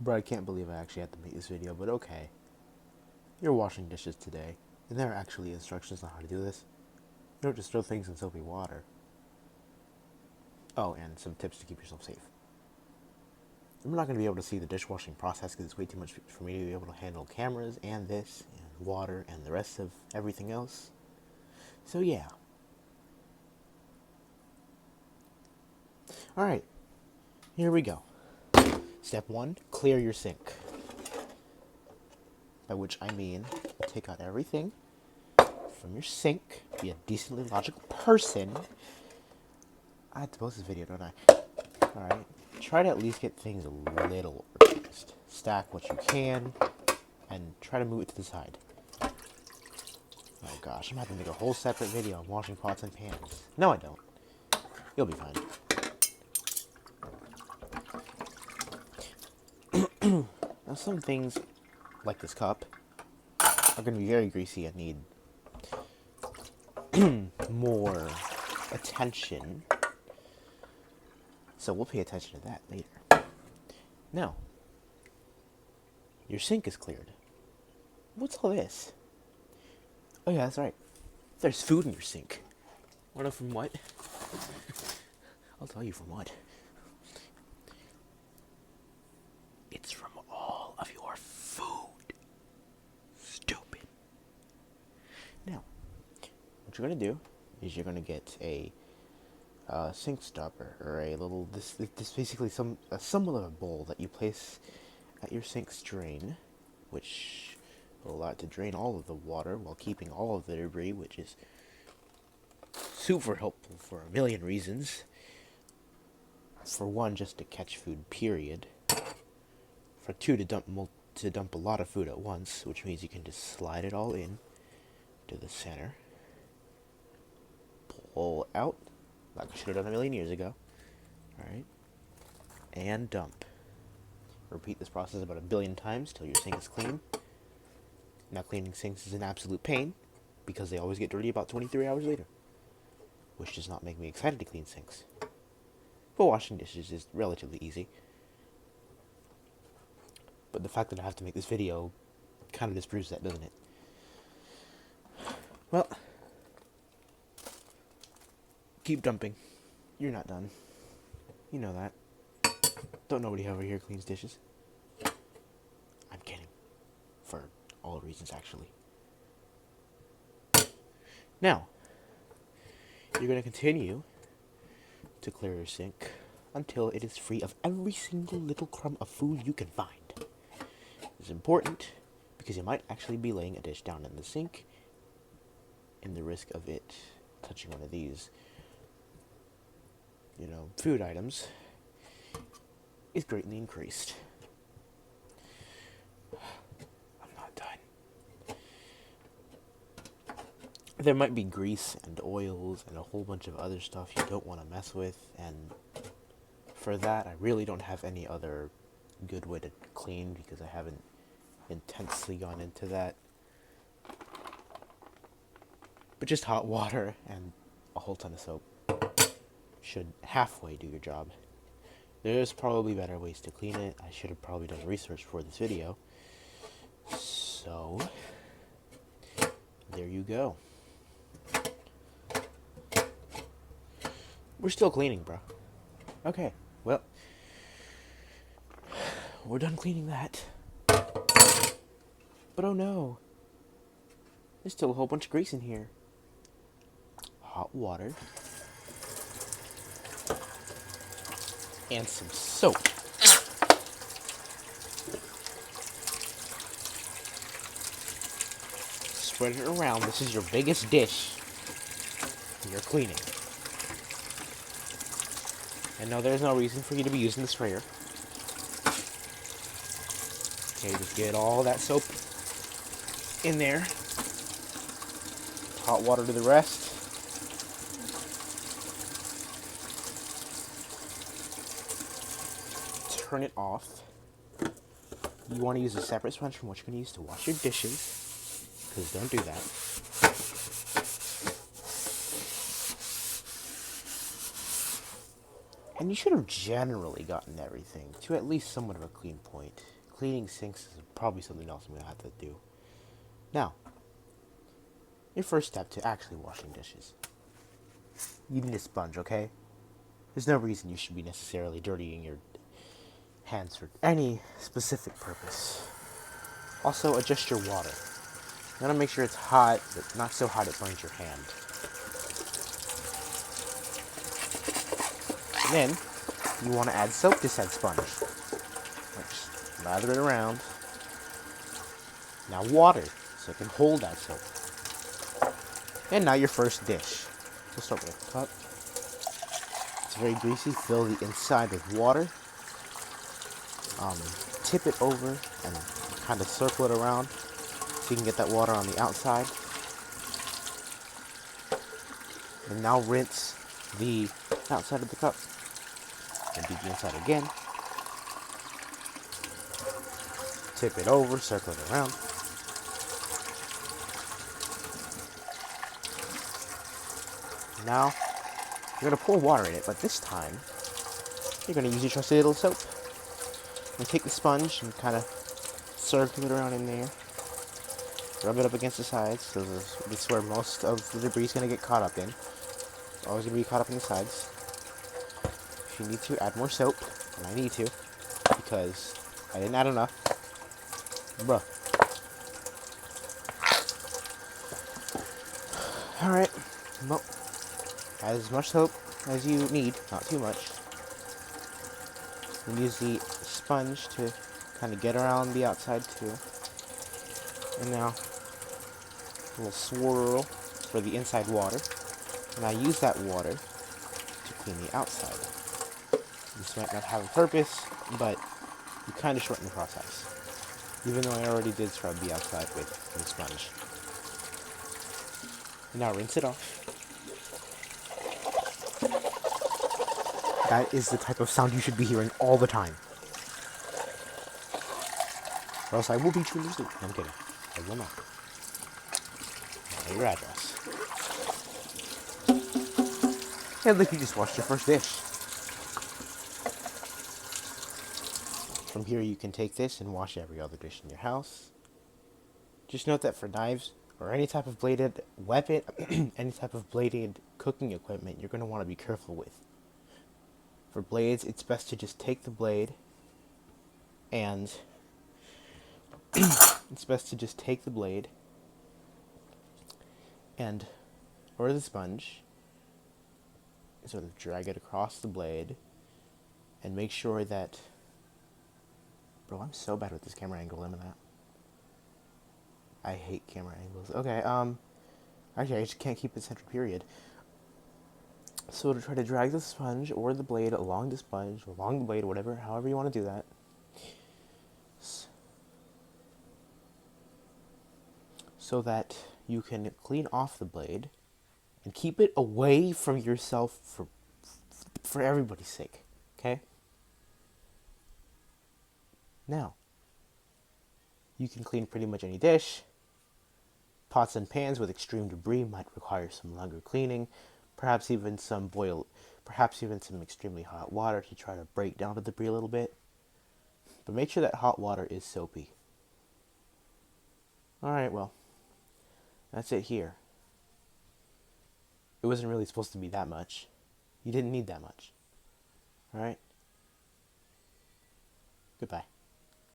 Bro, I can't believe I actually had to make this video, but okay. You're washing dishes today, and there are actually instructions on how to do this. You don't just throw things in soapy water. Oh, and some tips to keep yourself safe. I'm not going to be able to see the dishwashing process because it's way too much for me to be able to handle cameras and this, and water, and the rest of everything else. So yeah. Alright, here we go. Step 1, clear your sink. By which I mean, take out everything from your sink, be a decently logical person. I have to post this video, don't I? Alright, try to at least get things a little organized. Stack what you can, and try to move it to the side. Oh gosh, I'm gonna have to make a whole separate video on washing pots and pans. No, I don't. You'll be fine. Now, some things, like this cup, are going to be very greasy and need more attention. So we'll pay attention to that later. Now, your sink is cleared. What's all this? Oh yeah, that's right. There's food in your sink. Wanna know from what? I'll tell you from what. It's from all of your food. Stupid. Now, what you're gonna do is you're gonna get a sink stopper, or a little this basically somewhat of a bowl that you place at your sink's drain, which will allow it to drain all of the water while keeping all of the debris, which is super helpful for a million reasons. For one, just to catch food, period. For two, to dump a lot of food at once, which means you can just slide it all in to the center, pull out, like I should have done a million years ago. Alright. And dump. Repeat this process about 1 billion times till your sink is clean. Now, cleaning sinks is an absolute pain because they always get dirty about 23 hours later, which does not make me excited to clean sinks. But washing dishes is relatively easy. But the fact that I have to make this video kind of disproves that, doesn't it? Well, keep dumping. You're not done. You know that. Don't nobody over here cleans dishes. I'm kidding. For all reasons, actually. Now, you're going to continue to clear your sink until it is free of every single little crumb of food you can find. It's important because you might actually be laying a dish down in the sink, and the risk of it touching one of these, food items is greatly increased. I'm not done. There might be grease and oils and a whole bunch of other stuff you don't want to mess with, and for that, I really don't have any other good way to clean because I haven't intensely gone into that. But just hot water and a whole ton of soap should halfway do your job. There's probably better ways to clean it. I should have probably done research for this video. So, there you go. We're still cleaning, bro. Okay, well, we're done cleaning that. But oh no, there's still a whole bunch of grease in here. Hot water. And some soap. Spread it around. This is your biggest dish you're cleaning. And no, there's no reason for you to be using the sprayer. Okay, just get all that soap in there. Hot water to the rest. Turn it off. You want to use a separate sponge from what you're going to use to wash your dishes, because don't do that. And you should have generally gotten everything to at least somewhat of a clean point. Cleaning sinks is probably something else I'm going to have to do. Now, your first step to actually washing dishes. You need a sponge, okay? There's no reason you should be necessarily dirtying your hands for any specific purpose. Also, adjust your water. You want to make sure it's hot, but not so hot it burns your hand. And then, you want to add soap to said sponge. Just lather it around. Now water, so it can hold that soap. And now your first dish. We'll start with a cup. It's very greasy. Fill the inside with water. Tip it over and kind of circle it around so you can get that water on the outside. And now rinse the outside of the cup. And do the inside again. Tip it over, circle it around. Now, you're going to pour water in it, but this time, you're going to use your trusty little soap. And take the sponge and kind of circle it around in there. Rub it up against the sides, so this is where most of the debris is going to get caught up in. It's always going to be caught up in the sides. If you need to, add more soap, and I need to, because I didn't add enough. Bruh. Alright, well, add as much soap as you need, not too much. And use the sponge to kind of get around the outside too. And now, a little swirl for the inside water. And I use that water to clean the outside. This might not have a purpose, but you kind of shorten the process. Even though I already did scrub the outside with the sponge. Now rinse it off. That is the type of sound you should be hearing all the time. Or else I will beat you in your sleep. I'm kidding. I will not. Now your address. And look, you just washed your first dish. From here you can take this and wash every other dish in your house. Just note that for knives, or any type of bladed weapon, any type of bladed cooking equipment, you're going to want to be careful with. For blades, it's best to just take the blade and or the sponge, sort of drag it across the blade and make sure that, bro, I'm so bad with this camera angle, am I not? I hate camera angles. Okay, actually I just can't keep it centered, period. So to try to drag the sponge or the blade along the sponge, or along the blade, whatever, however you want to do that. So that you can clean off the blade and keep it away from yourself for everybody's sake, okay? Now, you can clean pretty much any dish. Pots and pans with extreme debris might require some longer cleaning, perhaps even some extremely hot water to try to break down the debris a little bit. But make sure that hot water is soapy. Alright, well, that's it here. It wasn't really supposed to be that much. You didn't need that much. Alright? Goodbye.